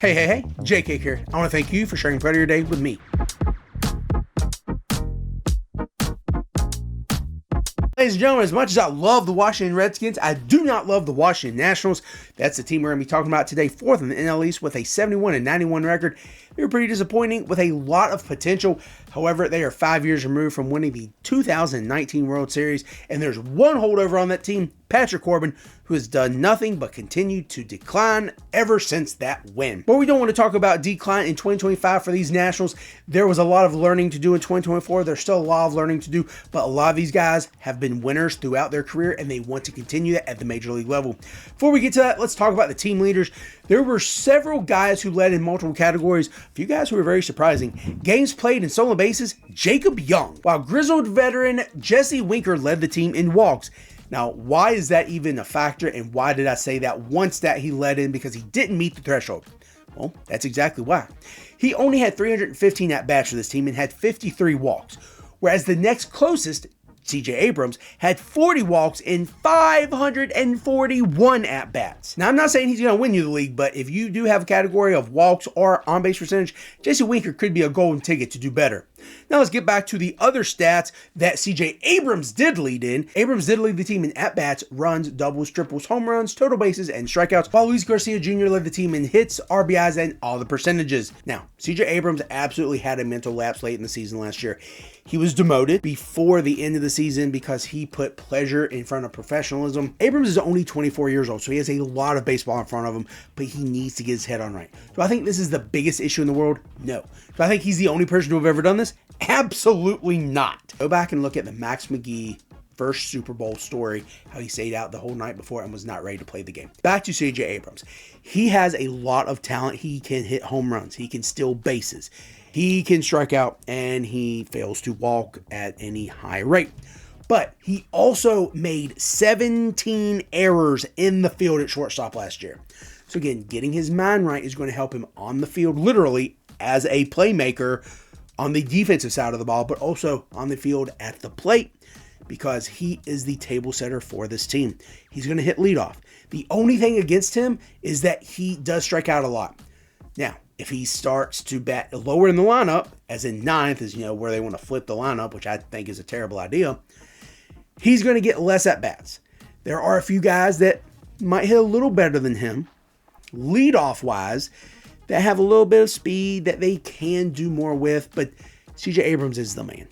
Hey, JK here. I want to thank you for sharing part of your day with me. Ladies and gentlemen, as much as I love the Washington Redskins, I do not love the Washington Nationals. That's the team we're going to be talking about today, fourth in the NL East with a 71-91 record. They were pretty disappointing with a lot of potential. However, they are 5 years removed from winning the 2019 World Series, and there's one holdover on that team, Patrick Corbin, who has done nothing but continue to decline ever since that win. But we don't want to talk about decline in 2025 for these Nationals. There was a lot of learning to do in 2024. There's still a lot of learning to do, but a lot of these guys have been winners throughout their career, and they want to continue that at the major league level. Before we get to that, let's talk about the team leaders. There were several guys who led in multiple categories. A few guys who were very surprising. Games played in stolen bases, Jacob Young, while grizzled veteran Jesse Winker led the team in walks. Now, why is that even a factor, and why did I say that once that he led in? Because he didn't meet the threshold. Well, that's exactly why. He only had 315 at-bats for this team and had 53 walks, whereas the next closest, C.J. Abrams, had 40 walks in 541 at-bats. Now, I'm not saying he's going to win you the league, but if you do have a category of walks or on-base percentage, Jesse Winker could be a golden ticket to do better. Now let's get back to the other stats that C.J. Abrams did lead in. Abrams did lead the team in at-bats, runs, doubles, triples, home runs, total bases, and strikeouts, while Luis Garcia Jr. led the team in hits, RBIs, and all the percentages. Now, C.J. Abrams absolutely had a mental lapse late in the season last year. He was demoted before the end of the season because he put pleasure in front of professionalism. Abrams is only 24 years old, so he has a lot of baseball in front of him, but he needs to get his head on right. Do I think this is the biggest issue in the world? No. Do I think he's the only person to have ever done this? Absolutely not. Go back and look at the Max McGee first Super Bowl story, how he stayed out the whole night before and was not ready to play the game. Back to C.J. Abrams. He has a lot of talent. He can hit home runs. He can steal bases. He can strike out, and he fails to walk at any high rate. But he also made 17 errors in the field at shortstop last year. So again, getting his mind right is going to help him on the field, literally as a playmaker on the defensive side of the ball, but also on the field at the plate, because he is the table setter for this team. He's going to hit leadoff. The only thing against him is that he does strike out a lot. Now, if he starts to bat lower in the lineup, as in ninth, is where they want to flip the lineup, which I think is a terrible idea, he's going to get less at-bats. There are a few guys that might hit a little better than him, leadoff-wise, that have a little bit of speed that they can do more with, but C.J. Abrams is the man.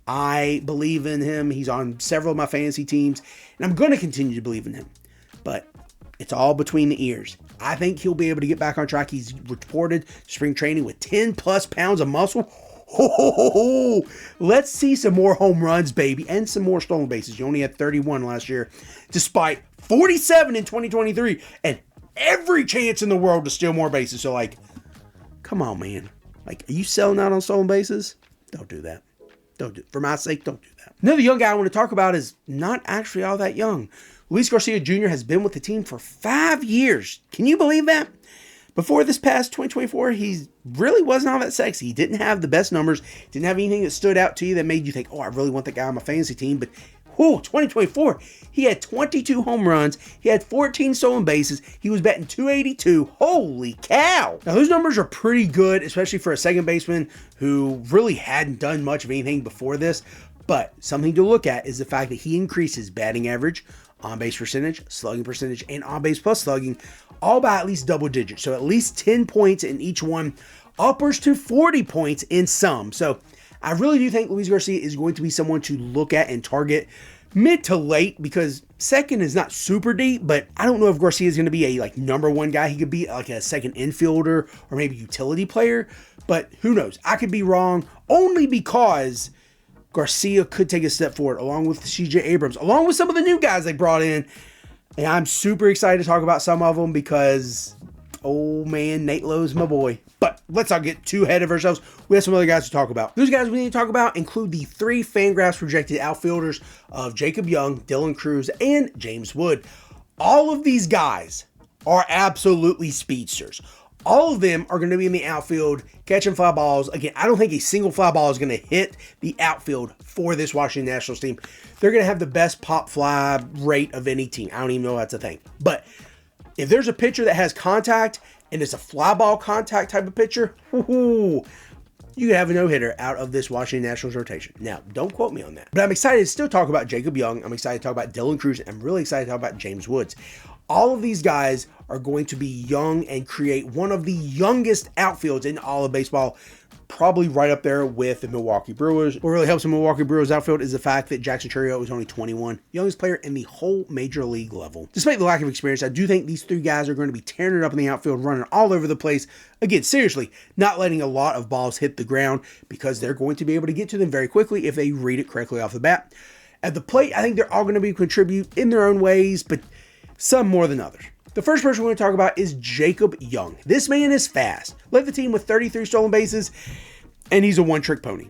I believe in him. He's on several of my fantasy teams, and I'm going to continue to believe in him. But it's all between the ears. I think he'll be able to get back on track. He's reported spring training with 10 plus pounds of muscle. Let's see some more home runs, baby, and some more stolen bases. You only had 31 last year, despite 47 in 2023, and every chance in the world to steal more bases. So, come on, man. Are you selling out on stolen bases? Don't do that. Don't do it. For my sake, don't do that. Another young guy I want to talk about is not actually all that young. Luis Garcia Jr. has been with the team for 5 years. Can you believe that? Before this past 2024, he really wasn't all that sexy. He didn't have the best numbers. Didn't have anything that stood out to you that made you think, oh, I really want that guy on my fantasy team. But 2024, he had 22 home runs. He had 14 stolen bases. He was batting .282. Holy cow. Now, those numbers are pretty good, especially for a second baseman who really hadn't done much of anything before this. But something to look at is the fact that he increased his batting average, on-base percentage, slugging percentage, and on-base plus slugging, all by at least double digits. So at least 10 points in each one, upwards to 40 points in some. So I really do think Luis Garcia is going to be someone to look at and target mid to late, because second is not super deep, but I don't know if Garcia is going to be a number one guy. He could be a second infielder or maybe utility player, but who knows? I could be wrong, only because Garcia could take a step forward along with C.J. Abrams, along with some of the new guys they brought in. And I'm super excited to talk about some of them because, oh man, Nate Lowe's my boy. But let's not get too ahead of ourselves. We have some other guys to talk about. Those guys we need to talk about include the 3 Fangraphs projected outfielders of Jacob Young, Dylan Cruz, and James Wood. All of these guys are absolutely speedsters. All of them are going to be in the outfield catching fly balls. Again, I don't think a single fly ball is going to hit the outfield for this Washington Nationals team. They're going to have the best pop fly rate of any team. I don't even know if that's a thing. But if there's a pitcher that has contact and it's a fly ball contact type of pitcher, you could have a no-hitter out of this Washington Nationals rotation. Now, don't quote me on that. But I'm excited to still talk about Jacob Young. I'm excited to talk about Dylan Cruz. I'm really excited to talk about James Woods. All of these guys are going to be young and create one of the youngest outfields in all of baseball, probably right up there with the Milwaukee Brewers. What really helps the Milwaukee Brewers outfield is the fact that Jackson Chourio is only 21, youngest player in the whole major league level. Despite the lack of experience, I do think these three guys are going to be tearing it up in the outfield, running all over the place. Again, seriously, not letting a lot of balls hit the ground because they're going to be able to get to them very quickly if they read it correctly off the bat. At the plate, I think they're all going to be contribute in their own ways, but some more than others. The first person we're going to talk about is Jacob Young. This man is fast. Led the team with 33 stolen bases, and he's a one-trick pony.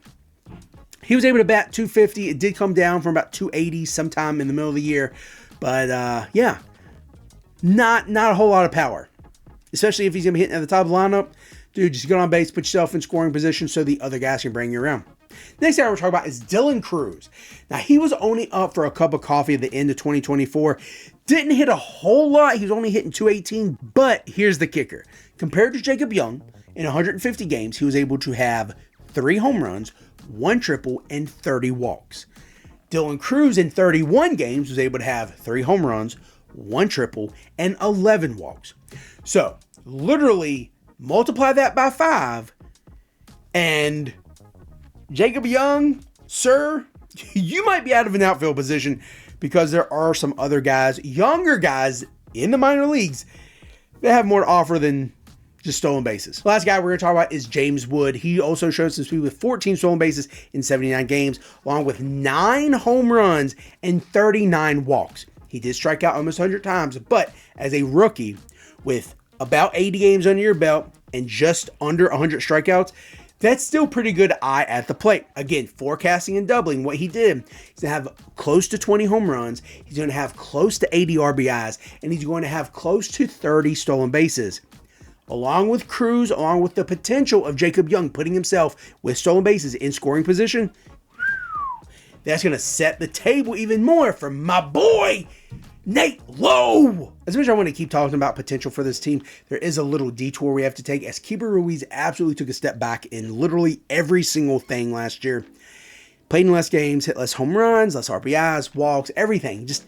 He was able to bat 250. It did come down from about 280 sometime in the middle of the year, but yeah, not a whole lot of power, especially if he's going to be hitting at the top of the lineup. Dude, just get on base, put yourself in scoring position so the other guys can bring you around. Next guy we're talking about is Dylan Cruz. Now, he was only up for a cup of coffee at the end of 2024. Didn't hit a whole lot. He was only hitting 218. But here's the kicker. Compared to Jacob Young, in 150 games, he was able to have 3 home runs, 1 triple, and 30 walks. Dylan Cruz in 31 games was able to have 3 home runs, 1 triple, and 11 walks. So, literally, multiply that by 5, and Jacob Young, sir, you might be out of an outfield position because there are some other guys, younger guys in the minor leagues that have more to offer than just stolen bases. The last guy we're going to talk about is James Wood. He also showed some speed with 14 stolen bases in 79 games, along with 9 home runs and 39 walks. He did strike out almost 100 times, but as a rookie with about 80 games under your belt and just under 100 strikeouts, that's still pretty good eye at the plate. Again, forecasting and doubling what he did. He's going to have close to 20 home runs. He's going to have close to 80 RBIs, and he's going to have close to 30 stolen bases. Along with Cruz, along with the potential of Jacob Young putting himself with stolen bases in scoring position, that's going to set the table even more for my boy, Nate Lowe. As much as I want to keep talking about potential for this team, there is a little detour we have to take, as Keeper Ruiz absolutely took a step back in literally every single thing last year. Played in less games, hit less home runs, less RBIs, walks, everything. Just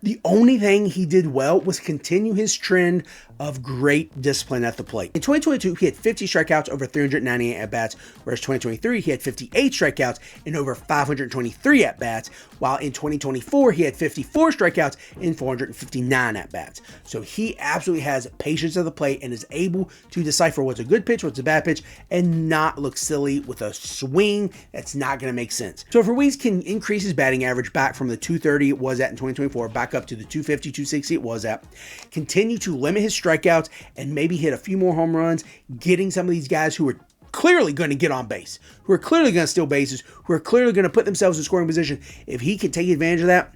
the only thing he did well was continue his trend of great discipline at the plate. In 2022, he had 50 strikeouts over 398 at-bats, whereas 2023, he had 58 strikeouts and over 523 at-bats, while in 2024, he had 54 strikeouts and 459 at-bats. So he absolutely has patience at the plate and is able to decipher what's a good pitch, what's a bad pitch, and not look silly with a swing that's not going to make sense. So if Ruiz can increase his batting average back from the 230 it was at in 2024, back up to the 250, 260 it was at, continue to limit his strikeouts and maybe hit a few more home runs, getting some of these guys who are clearly going to get on base, who are clearly going to steal bases, who are clearly going to put themselves in scoring position. If he can take advantage of that,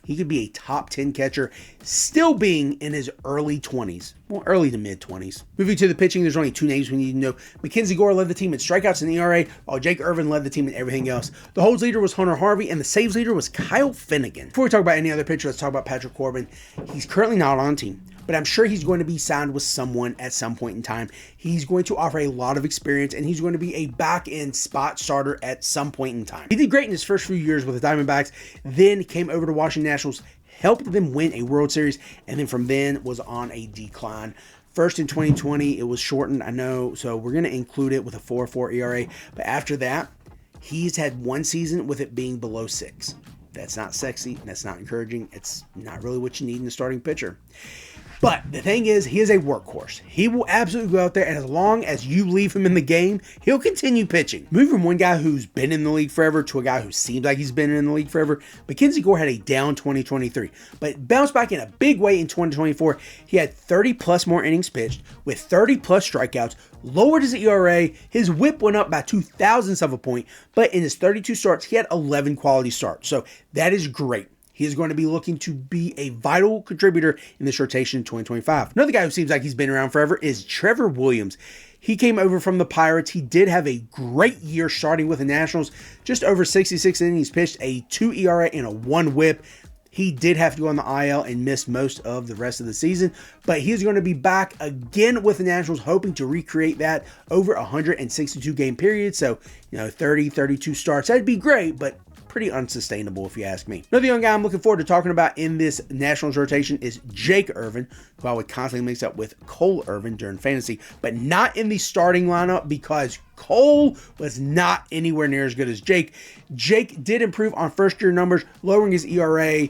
he could be a top 10 catcher, still being in his early 20s. Well, early to mid 20s. Moving to the pitching, there's only 2 names we need to know. Mackenzie Gore led the team in strikeouts and ERA, while Jake Irvin led the team in everything else. The holds leader was Hunter Harvey, and the saves leader was Kyle Finnegan. Before we talk about any other pitcher, let's talk about Patrick Corbin. He's currently not on the team, but I'm sure he's going to be signed with someone at some point in time. He's going to offer a lot of experience, and he's going to be a back-end spot starter at some point in time. He did great in his first few years with the Diamondbacks, then came over to Washington Nationals, helped them win a World Series, and then from then was on a decline. First in 2020, it was shortened, I know, so we're going to include it with a 4.4 ERA, but after that, he's had 1 season with it being below 6. That's not sexy, that's not encouraging, it's not really what you need in a starting pitcher. But the thing is, he is a workhorse. He will absolutely go out there, and as long as you leave him in the game, he'll continue pitching. Moving from one guy who's been in the league forever to a guy who seems like he's been in the league forever, Mackenzie Gore had a down 2023, but bounced back in a big way in 2024. He had 30 plus more innings pitched with 30 plus strikeouts, lowered his ERA, his whip went up by 0.02 of a point, but in his 32 starts, he had 11 quality starts. So that is great. He is going to be looking to be a vital contributor in this rotation in 2025. Another guy who seems like he's been around forever is Trevor Williams. He came over from the Pirates. He did have a great year starting with the Nationals. Just over 66 innings pitched, a 2 ERA and a 1 whip. He did have to go on the IL and miss most of the rest of the season, but he's going to be back again with the Nationals, hoping to recreate that over a 162 game period. So, 30, 32 starts. That'd be great, but pretty unsustainable if you ask me. Another young guy I'm looking forward to talking about in this Nationals rotation is Jake Irvin, who I would constantly mix up with Cole Irvin during fantasy, but not in the starting lineup because Cole was not anywhere near as good as Jake. Jake did improve on first year numbers, lowering his ERA,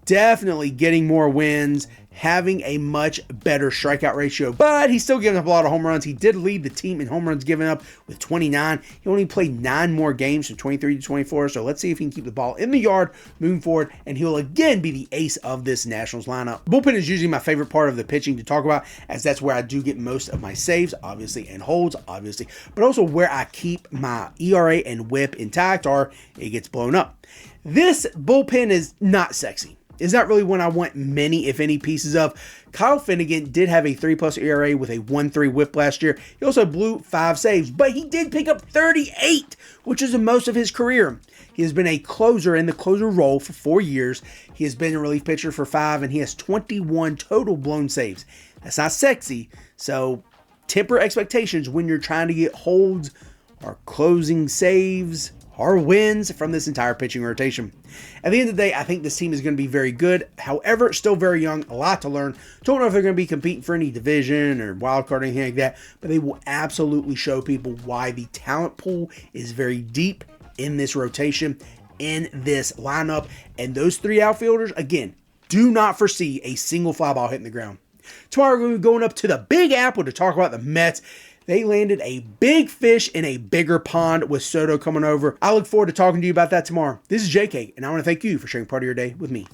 definitely getting more wins, having a much better strikeout ratio, but he's still giving up a lot of home runs. He did lead the team in home runs given up with 29. He only played 9 more games from 23 to 24, so let's see if he can keep the ball in the yard moving forward, and he'll again be the ace of this Nationals lineup. Bullpen is usually my favorite part of the pitching to talk about, as that's where I do get most of my saves, obviously, and holds, obviously, but also where I keep my ERA and WHIP intact, or it gets blown up. This bullpen is not sexy. Is not really one I want many, if any, pieces of. Kyle Finnegan did have a 3+ ERA with a 1.3 WHIP last year. He also blew 5 saves, but he did pick up 38, which is the most of his career. He has been a closer in the closer role for 4 years. He has been a relief pitcher for 5, and he has 21 total blown saves. That's not sexy, so temper expectations when you're trying to get holds or closing saves or wins from this entire pitching rotation. At the end of the day, I think this team is going to be very good. However, still very young, a lot to learn. Don't know if they're going to be competing for any division or wild card or anything like that, but they will absolutely show people why the talent pool is very deep in this rotation, in this lineup. And those 3 outfielders, again, do not foresee a single fly ball hitting the ground. Tomorrow, we're going to be going up to the Big Apple to talk about the Mets. They landed a big fish in a bigger pond with Soto coming over. I look forward to talking to you about that tomorrow. This is JK, and I want to thank you for sharing part of your day with me.